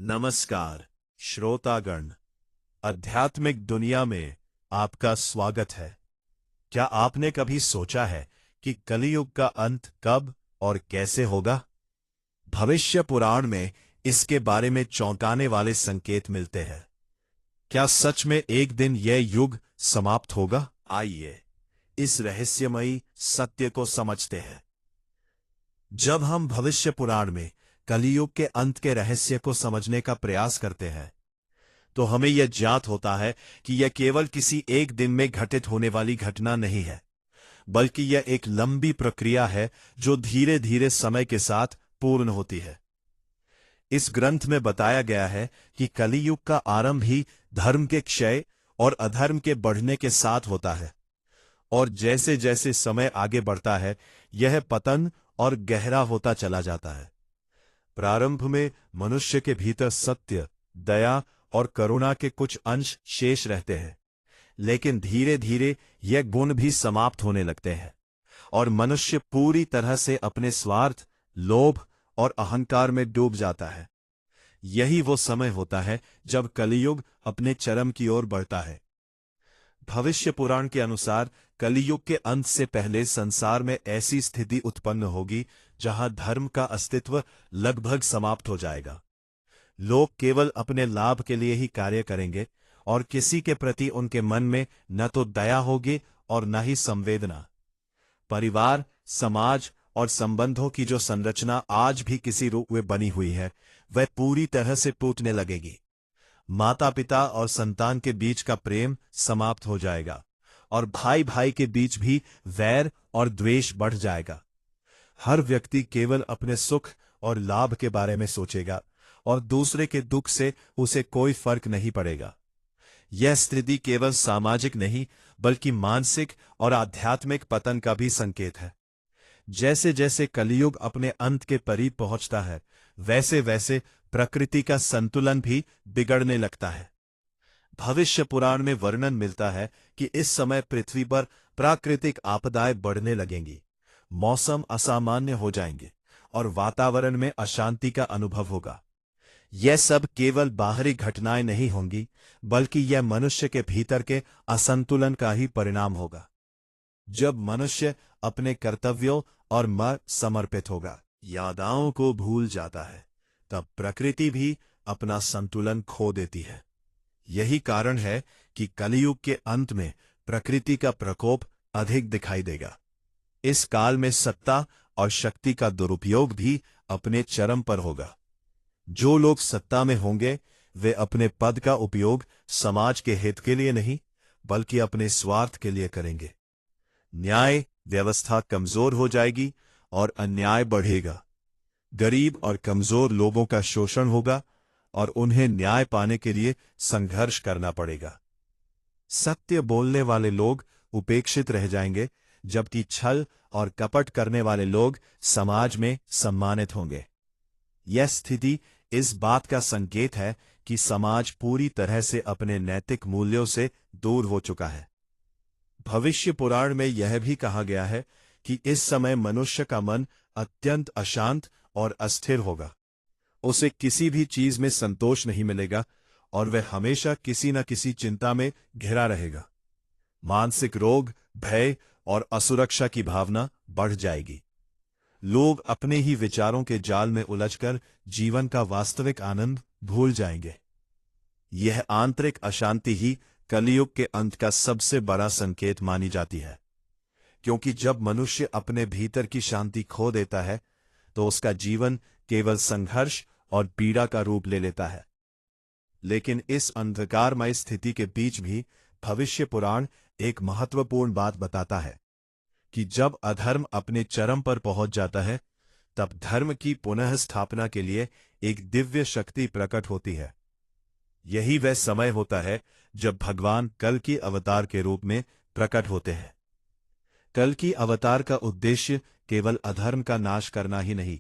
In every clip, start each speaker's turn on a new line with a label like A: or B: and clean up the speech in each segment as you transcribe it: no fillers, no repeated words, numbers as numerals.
A: नमस्कार श्रोतागण। आध्यात्मिक दुनिया में आपका स्वागत है। क्या आपने कभी सोचा है कि कलियुग का अंत कब और कैसे होगा? भविष्य पुराण में इसके बारे में चौंकाने वाले संकेत मिलते हैं। क्या सच में एक दिन यह युग समाप्त होगा? आइए इस रहस्यमयी सत्य को समझते हैं। जब हम भविष्य पुराण में कलियुग के अंत के रहस्य को समझने का प्रयास करते हैं तो हमें यह ज्ञात होता है कि यह केवल किसी एक दिन में घटित होने वाली घटना नहीं है, बल्कि यह एक लंबी प्रक्रिया है जो धीरे धीरे समय के साथ पूर्ण होती है। इस ग्रंथ में बताया गया है कि कलियुग का आरंभ ही धर्म के क्षय और अधर्म के बढ़ने के साथ होता है, और जैसे जैसे समय आगे बढ़ता है यह पतन और गहरा होता चला जाता है। प्रारंभ में मनुष्य के भीतर सत्य, दया और करुणा के कुछ अंश शेष रहते हैं, लेकिन धीरे धीरे यह गुण भी समाप्त होने लगते हैं और मनुष्य पूरी तरह से अपने स्वार्थ, लोभ और अहंकार में डूब जाता है। यही वो समय होता है जब कलियुग अपने चरम की ओर बढ़ता है। भविष्य पुराण के अनुसार कलियुग के अंत से पहले संसार में ऐसी स्थिति उत्पन्न होगी जहां धर्म का अस्तित्व लगभग समाप्त हो जाएगा। लोग केवल अपने लाभ के लिए ही कार्य करेंगे और किसी के प्रति उनके मन में न तो दया होगी और न ही संवेदना। परिवार, समाज और संबंधों की जो संरचना आज भी किसी रूप में बनी हुई है वह पूरी तरह से टूटने लगेगी। माता पिता और संतान के बीच का प्रेम समाप्त हो जाएगा और भाई भाई के बीच भी वैर और द्वेष बढ़ जाएगा। हर व्यक्ति केवल अपने सुख और लाभ के बारे में सोचेगा और दूसरे के दुख से उसे कोई फर्क नहीं पड़ेगा। यह स्थिति केवल सामाजिक नहीं बल्कि मानसिक और आध्यात्मिक पतन का भी संकेत है। जैसे जैसे कलियुग अपने अंत के करीब पहुंचता है वैसे वैसे प्रकृति का संतुलन भी बिगड़ने लगता है। भविष्य पुराण में वर्णन मिलता है कि इस समय पृथ्वी पर प्राकृतिक आपदाएं बढ़ने लगेंगी, मौसम असामान्य हो जाएंगे और वातावरण में अशांति का अनुभव होगा। यह सब केवल बाहरी घटनाएं नहीं होंगी बल्कि यह मनुष्य के भीतर के असंतुलन का ही परिणाम होगा। जब मनुष्य अपने कर्तव्यों और मर्म समर्पित होगा, यादाओं को भूल जाता है, तब प्रकृति भी अपना संतुलन खो देती है। यही कारण है कि कलियुग के अंत में प्रकृति का प्रकोप अधिक दिखाई देगा। इस काल में सत्ता और शक्ति का दुरुपयोग भी अपने चरम पर होगा। जो लोग सत्ता में होंगे वे अपने पद का उपयोग समाज के हित के लिए नहीं बल्कि अपने स्वार्थ के लिए करेंगे। न्याय व्यवस्था कमजोर हो जाएगी और अन्याय बढ़ेगा। गरीब और कमजोर लोगों का शोषण होगा और उन्हें न्याय पाने के लिए संघर्ष करना पड़ेगा। सत्य बोलने वाले लोग उपेक्षित रह जाएंगे, जबकि छल और कपट करने वाले लोग समाज में सम्मानित होंगे। यह स्थिति इस बात का संकेत है कि समाज पूरी तरह से अपने नैतिक मूल्यों से दूर हो चुका है। भविष्य पुराण में यह भी कहा गया है कि इस समय मनुष्य का मन अत्यंत अशांत और अस्थिर होगा। उसे किसी भी चीज में संतोष नहीं मिलेगा और वह हमेशा किसी न किसी चिंता में घिरा रहेगा। मानसिक रोग, भय और असुरक्षा की भावना बढ़ जाएगी। लोग अपने ही विचारों के जाल में उलझकर जीवन का वास्तविक आनंद भूल जाएंगे। यह आंतरिक अशांति ही कलियुग के अंत का सबसे बड़ा संकेत मानी जाती है, क्योंकि जब मनुष्य अपने भीतर की शांति खो देता है तो उसका जीवन केवल संघर्ष और पीड़ा का रूप ले लेता है। लेकिन इस अंधकारमय स्थिति के बीच भी भविष्य पुराण एक महत्वपूर्ण बात बताता है कि जब अधर्म अपने चरम पर पहुंच जाता है तब धर्म की पुनः स्थापना के लिए एक दिव्य शक्ति प्रकट होती है। यही वह समय होता है जब भगवान कल की अवतार के रूप में प्रकट होते हैं। कल की अवतार का उद्देश्य केवल अधर्म का नाश करना ही नहीं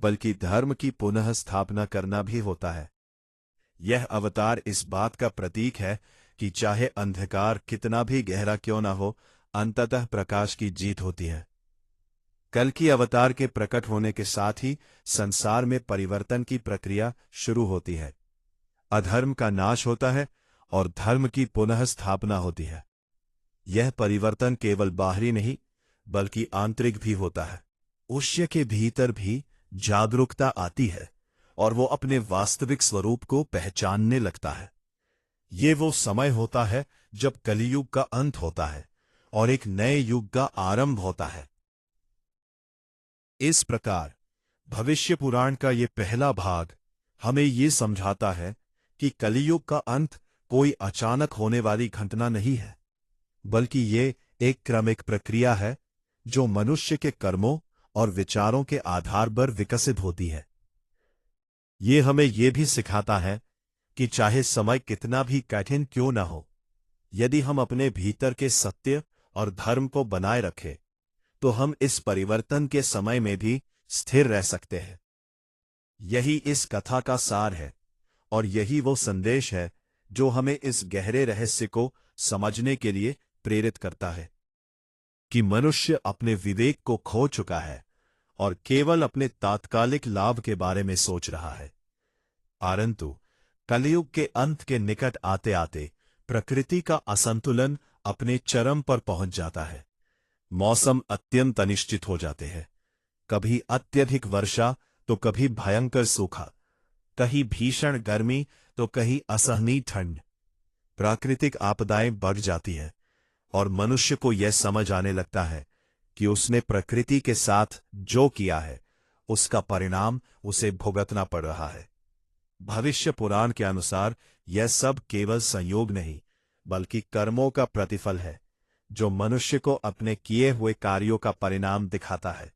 A: बल्कि धर्म की पुनः स्थापना करना भी होता है। यह अवतार इस बात का प्रतीक है कि चाहे अंधकार कितना भी गहरा क्यों न हो, अंततः प्रकाश की जीत होती है। कल की अवतार के प्रकट होने के साथ ही संसार में परिवर्तन की प्रक्रिया शुरू होती है। अधर्म का नाश होता है और धर्म की पुनः स्थापना होती है। यह परिवर्तन केवल बाहरी नहीं बल्कि आंतरिक भी होता है। मनुष्य के भीतर भी जागरूकता आती है और वो अपने वास्तविक स्वरूप को पहचानने लगता है। ये वो समय होता है जब कलियुग का अंत होता है और एक नए युग का आरंभ होता है। इस प्रकार भविष्य पुराण का ये पहला भाग हमें ये समझाता है कि कलियुग का अंत कोई अचानक होने वाली घटना नहीं है, बल्कि ये एक क्रमिक प्रक्रिया है जो मनुष्य के कर्मों और विचारों के आधार पर विकसित होती है। ये हमें ये भी सिखाता है कि चाहे समय कितना भी कठिन क्यों न हो, यदि हम अपने भीतर के सत्य और धर्म को बनाए रखें तो हम इस परिवर्तन के समय में भी स्थिर रह सकते हैं। यही इस कथा का सार है और यही वो संदेश है जो हमें इस गहरे रहस्य को समझने के लिए प्रेरित करता है कि मनुष्य अपने विवेक को खो चुका है और केवल अपने तात्कालिक लाभ के बारे में सोच रहा है। परंतु कलियुग के अंत के निकट आते आते प्रकृति का असंतुलन अपने चरम पर पहुंच जाता है। मौसम अत्यंत अनिश्चित हो जाते हैं। कभी अत्यधिक वर्षा तो कभी भयंकर सूखा, कहीं भीषण गर्मी तो कहीं असहनीय ठंड। प्राकृतिक आपदाएं बढ़ जाती हैं और मनुष्य को यह समझ आने लगता है कि उसने प्रकृति के साथ जो किया है उसका परिणाम उसे भुगतना पड़ रहा है। भविष्य पुराण के अनुसार यह सब केवल संयोग नहीं बल्कि कर्मों का प्रतिफल है जो मनुष्य को अपने किए हुए कार्यों का परिणाम दिखाता है।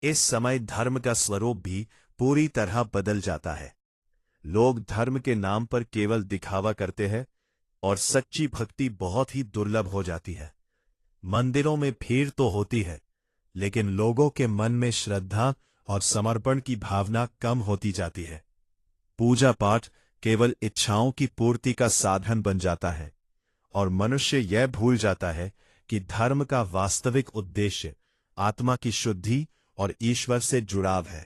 A: इस समय धर्म का स्वरूप भी पूरी तरह बदल जाता है। लोग धर्म के नाम पर केवल दिखावा करते हैं और सच्ची भक्ति बहुत ही दुर्लभ हो जाती है। मंदिरों में भीड़ तो होती है, लेकिन लोगों के मन में श्रद्धा और समर्पण की भावना कम होती जाती है। पूजा पाठ केवल इच्छाओं की पूर्ति का साधन बन जाता है और मनुष्य यह भूल जाता है कि धर्म का वास्तविक उद्देश्य आत्मा की शुद्धि और ईश्वर से जुड़ाव है।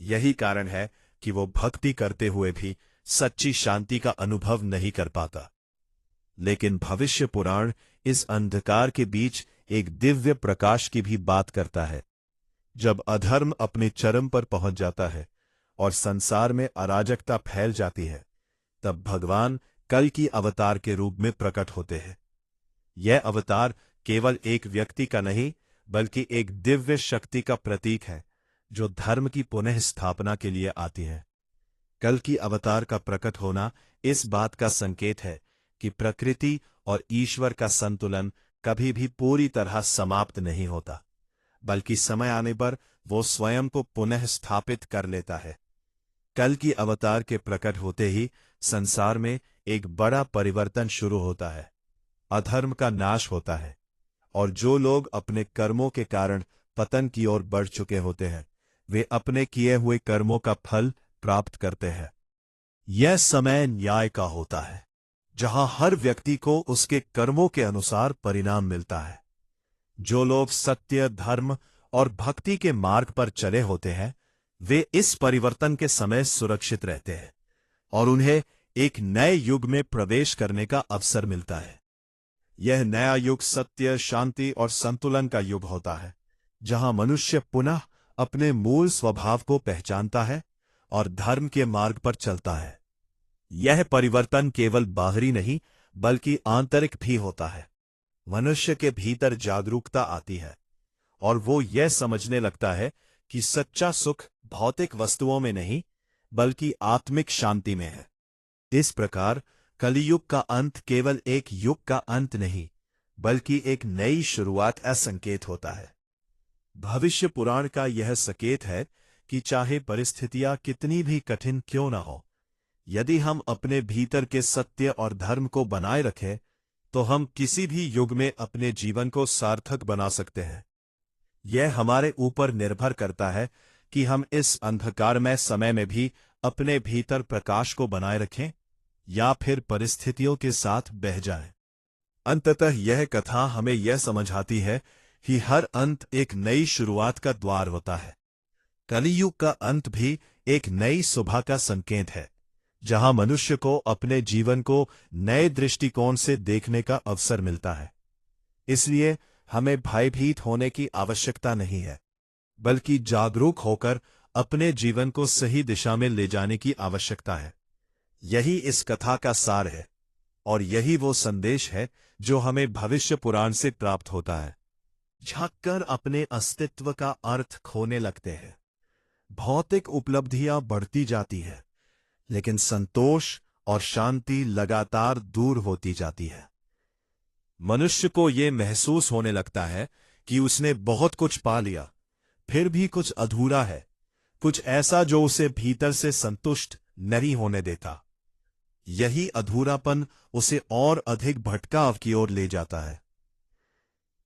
A: यही कारण है कि वो भक्ति करते हुए भी सच्ची शांति का अनुभव नहीं कर पाता। लेकिन भविष्य पुराण इस अंधकार के बीच एक दिव्य प्रकाश की भी बात करता है। जब अधर्म अपने चरम पर पहुंच जाता है और संसार में अराजकता फैल जाती है, तब भगवान कल की अवतार के रूप में प्रकट होते हैं। यह अवतार केवल एक व्यक्ति का नहीं बल्कि एक दिव्य शक्ति का प्रतीक है जो धर्म की पुनः स्थापना के लिए आती है। कल की अवतार का प्रकट होना इस बात का संकेत है कि प्रकृति और ईश्वर का संतुलन कभी भी पूरी तरह समाप्त नहीं होता, बल्कि समय आने पर वो स्वयं को पुनः स्थापित कर लेता है। कल की अवतार के प्रकट होते ही संसार में एक बड़ा परिवर्तन शुरू होता है। अधर्म का नाश होता है और जो लोग अपने कर्मों के कारण पतन की ओर बढ़ चुके होते हैं, वे अपने किए हुए कर्मों का फल प्राप्त करते हैं। यह समय न्याय का होता है, जहां हर व्यक्ति को उसके कर्मों के अनुसार परिणाम मिलता है। जो लोग सत्य, धर्म और भक्ति के मार्ग पर चले होते हैं, वे इस परिवर्तन के समय सुरक्षित रहते हैं और उन्हें एक नए युग में प्रवेश करने का अवसर मिलता है। यह नया युग सत्य, शांति और संतुलन का युग होता है, जहां मनुष्य पुनः अपने मूल स्वभाव को पहचानता है और धर्म के मार्ग पर चलता है। यह परिवर्तन केवल बाहरी नहीं बल्कि आंतरिक भी होता है। मनुष्य के भीतर जागरूकता आती है और वो यह समझने लगता है कि सच्चा सुख भौतिक वस्तुओं में नहीं बल्कि आत्मिक शांति में है। इस प्रकार कलियुग का अंत केवल एक युग का अंत नहीं बल्कि एक नई शुरुआत का संकेत होता है। भविष्य पुराण का यह संकेत है कि चाहे परिस्थितियां कितनी भी कठिन क्यों न हो, यदि हम अपने भीतर के सत्य और धर्म को बनाए रखें तो हम किसी भी युग में अपने जीवन को सार्थक बना सकते हैं। यह हमारे ऊपर निर्भर करता है कि हम इस अंधकारमय समय में भी अपने भीतर प्रकाश को बनाए रखें या फिर परिस्थितियों के साथ बह जाएं। अंततः यह कथा हमें यह समझाती है ही हर अंत एक नई शुरुआत का द्वार होता है। कलियुग का अंत भी एक नई सुबह का संकेत है, जहां मनुष्य को अपने जीवन को नए दृष्टिकोण से देखने का अवसर मिलता है। इसलिए हमें भयभीत होने की आवश्यकता नहीं है, बल्कि जागरूक होकर अपने जीवन को सही दिशा में ले जाने की आवश्यकता है। यही इस कथा का सार है, और यही वो संदेश है जो हमें भविष्य पुराण से प्राप्त होता है। झांककर अपने अस्तित्व का अर्थ खोने लगते हैं। भौतिक उपलब्धियां बढ़ती जाती है, लेकिन संतोष और शांति लगातार दूर होती जाती है। मनुष्य को यह महसूस होने लगता है कि उसने बहुत कुछ पा लिया, फिर भी कुछ अधूरा है, कुछ ऐसा जो उसे भीतर से संतुष्ट नहीं होने देता। यही अधूरापन उसे और अधिक भटकाव की ओर ले जाता है।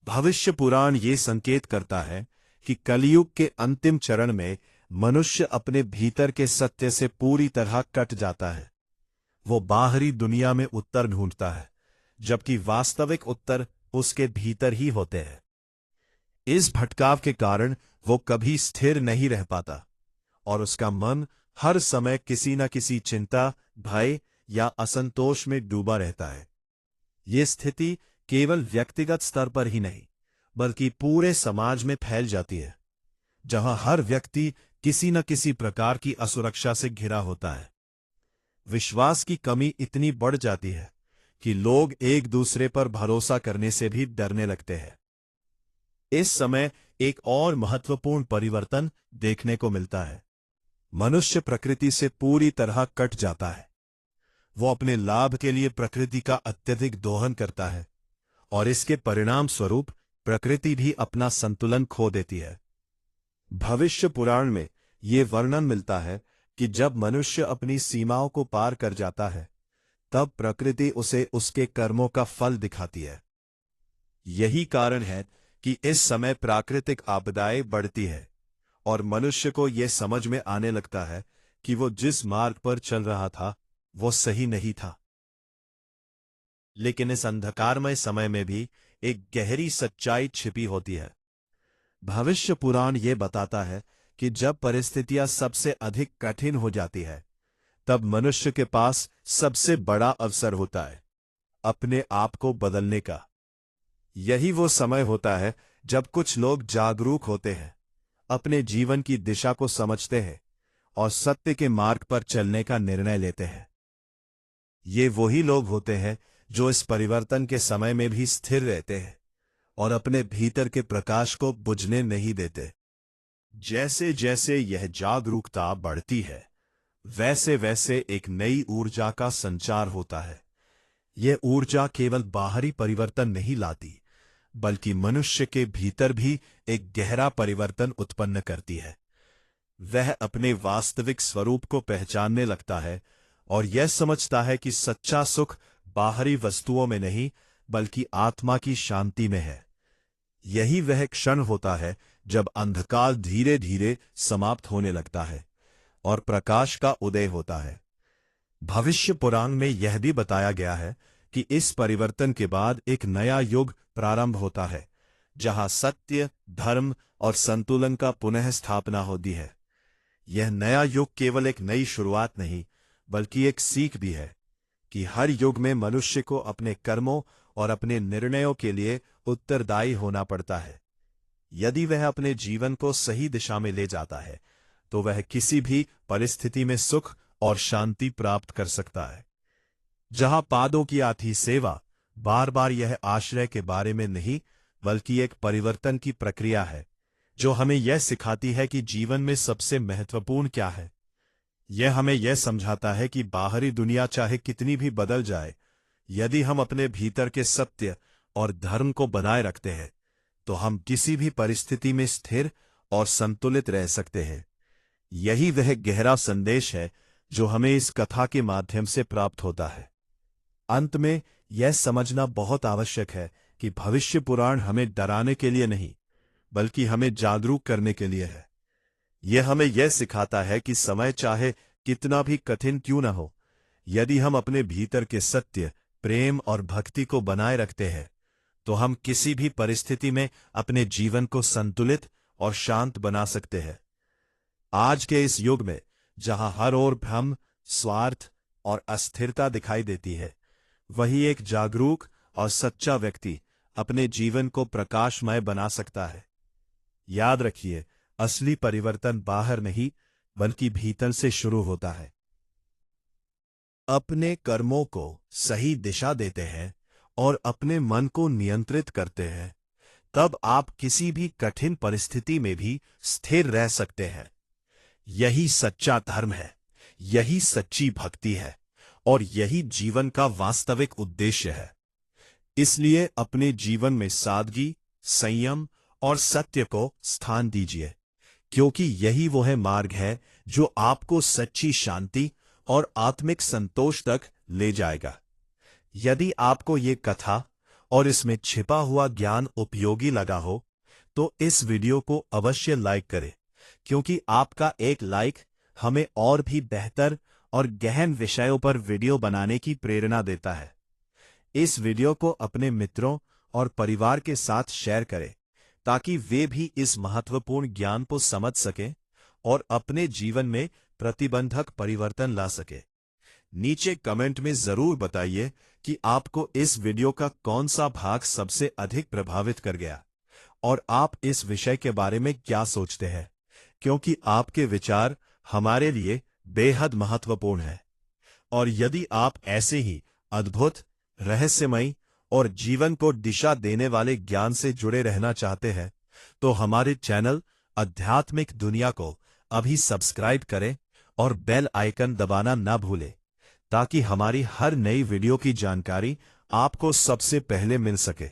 A: भविष्य पुराण ये संकेत करता है कि कलियुग के अंतिम चरण में मनुष्य अपने भीतर के सत्य से पूरी तरह कट जाता है। वो बाहरी दुनिया में उत्तर ढूंढता है, जबकि वास्तविक उत्तर उसके भीतर ही होते हैं। इस भटकाव के कारण वो कभी स्थिर नहीं रह पाता, और उसका मन हर समय किसी न किसी चिंता, भय या असंतोष में डूबा रहता है। ये स्थिति केवल व्यक्तिगत स्तर पर ही नहीं, बल्कि पूरे समाज में फैल जाती है, जहां हर व्यक्ति किसी न किसी प्रकार की असुरक्षा से घिरा होता है। विश्वास की कमी इतनी बढ़ जाती है कि लोग एक दूसरे पर भरोसा करने से भी डरने लगते हैं। इस समय एक और महत्वपूर्ण परिवर्तन देखने को मिलता है। मनुष्य प्रकृति से पूरी तरह कट जाता है। वो अपने लाभ के लिए प्रकृति का अत्यधिक दोहन करता है, और इसके परिणाम स्वरूप प्रकृति भी अपना संतुलन खो देती है। भविष्य पुराण में ये वर्णन मिलता है कि जब मनुष्य अपनी सीमाओं को पार कर जाता है, तब प्रकृति उसे उसके कर्मों का फल दिखाती है। यही कारण है कि इस समय प्राकृतिक आपदाएं बढ़ती है, और मनुष्य को यह समझ में आने लगता है कि वो जिस मार्ग पर चल रहा था वो सही नहीं था। लेकिन इस अंधकारमय समय में भी एक गहरी सच्चाई छिपी होती है। भविष्य पुराण ये बताता है कि जब परिस्थितियां सबसे अधिक कठिन हो जाती है, तब मनुष्य के पास सबसे बड़ा अवसर होता है अपने आप को बदलने का। यही वो समय होता है जब कुछ लोग जागरूक होते हैं, अपने जीवन की दिशा को समझते हैं और सत्य के मार्ग पर चलने का निर्णय लेते हैं। ये वही लोग होते हैं जो इस परिवर्तन के समय में भी स्थिर रहते हैं और अपने भीतर के प्रकाश को बुझने नहीं देते। जैसे जैसे यह जागरूकता बढ़ती है, वैसे वैसे एक नई ऊर्जा का संचार होता है। यह ऊर्जा केवल बाहरी परिवर्तन नहीं लाती, बल्कि मनुष्य के भीतर भी एक गहरा परिवर्तन उत्पन्न करती है। वह अपने वास्तविक स्वरूप को पहचानने लगता है और यह समझता है कि सच्चा सुख बाहरी वस्तुओं में नहीं, बल्कि आत्मा की शांति में है। यही वह क्षण होता है जब अंधकार धीरे धीरे समाप्त होने लगता है और प्रकाश का उदय होता है। भविष्य पुराण में यह भी बताया गया है कि इस परिवर्तन के बाद एक नया युग प्रारंभ होता है, जहां सत्य, धर्म और संतुलन का पुनः स्थापना होती है। यह नया युग केवल एक नई शुरुआत नहीं, बल्कि एक सीख भी है कि हर युग में मनुष्य को अपने कर्मों और अपने निर्णयों के लिए उत्तरदायी होना पड़ता है। यदि वह अपने जीवन को सही दिशा में ले जाता है, तो वह किसी भी परिस्थिति में सुख और शांति प्राप्त कर सकता है। जहां पादों की आती सेवा, बार बार यह आश्रय के बारे में नहीं, बल्कि एक परिवर्तन की प्रक्रिया है, जो हमें यह सिखाती है कि जीवन में सबसे महत्वपूर्ण क्या है। यह हमें यह समझाता है कि बाहरी दुनिया चाहे कितनी भी बदल जाए, यदि हम अपने भीतर के सत्य और धर्म को बनाए रखते हैं, तो हम किसी भी परिस्थिति में स्थिर और संतुलित रह सकते हैं। यही वह गहरा संदेश है जो हमें इस कथा के माध्यम से प्राप्त होता है। अंत में यह समझना बहुत आवश्यक है कि भविष्य पुराण हमें डराने के लिए नहीं, बल्कि हमें जागरूक करने के लिए है। यह हमें यह सिखाता है कि समय चाहे कितना भी कठिन क्यों न हो, यदि हम अपने भीतर के सत्य, प्रेम और भक्ति को बनाए रखते हैं, तो हम किसी भी परिस्थिति में अपने जीवन को संतुलित और शांत बना सकते हैं। आज के इस युग में जहां हर ओर भ्रम, स्वार्थ और अस्थिरता दिखाई देती है, वही एक जागरूक और सच्चा व्यक्ति अपने जीवन को प्रकाशमय बना सकता है। याद रखिए, असली परिवर्तन बाहर नहीं बल्कि भीतर से शुरू होता है। अपने कर्मों को सही दिशा देते हैं और अपने मन को नियंत्रित करते हैं, तब आप किसी भी कठिन परिस्थिति में भी स्थिर रह सकते हैं। यही सच्चा धर्म है, यही सच्ची भक्ति है और यही जीवन का वास्तविक उद्देश्य है। इसलिए अपने जीवन में सादगी, संयम और सत्य को स्थान दीजिए, क्योंकि यही वो है मार्ग है जो आपको सच्ची शांति और आत्मिक संतोष तक ले जाएगा। यदि आपको ये कथा और इसमें छिपा हुआ ज्ञान उपयोगी लगा हो, तो इस वीडियो को अवश्य लाइक करें, क्योंकि आपका एक लाइक हमें और भी बेहतर और गहन विषयों पर वीडियो बनाने की प्रेरणा देता है। इस वीडियो को अपने मित्रों और परिवार के साथ शेयर करें, ताकि वे भी इस महत्वपूर्ण ज्ञान को समझ सकें और अपने जीवन में प्रतिबंधक परिवर्तन ला सके। नीचे कमेंट में जरूर बताइए कि आपको इस वीडियो का कौन सा भाग सबसे अधिक प्रभावित कर गया और आप इस विषय के बारे में क्या सोचते हैं, क्योंकि आपके विचार हमारे लिए बेहद महत्वपूर्ण है। और यदि आप ऐसे ही अद्भुत, रहस्यमयी और जीवन को दिशा देने वाले ज्ञान से जुड़े रहना चाहते हैं, तो हमारे चैनल आध्यात्मिक दुनिया को अभी सब्सक्राइब करें और बेल आइकन दबाना ना भूलें, ताकि हमारी हर नई वीडियो की जानकारी आपको सबसे पहले मिल सके।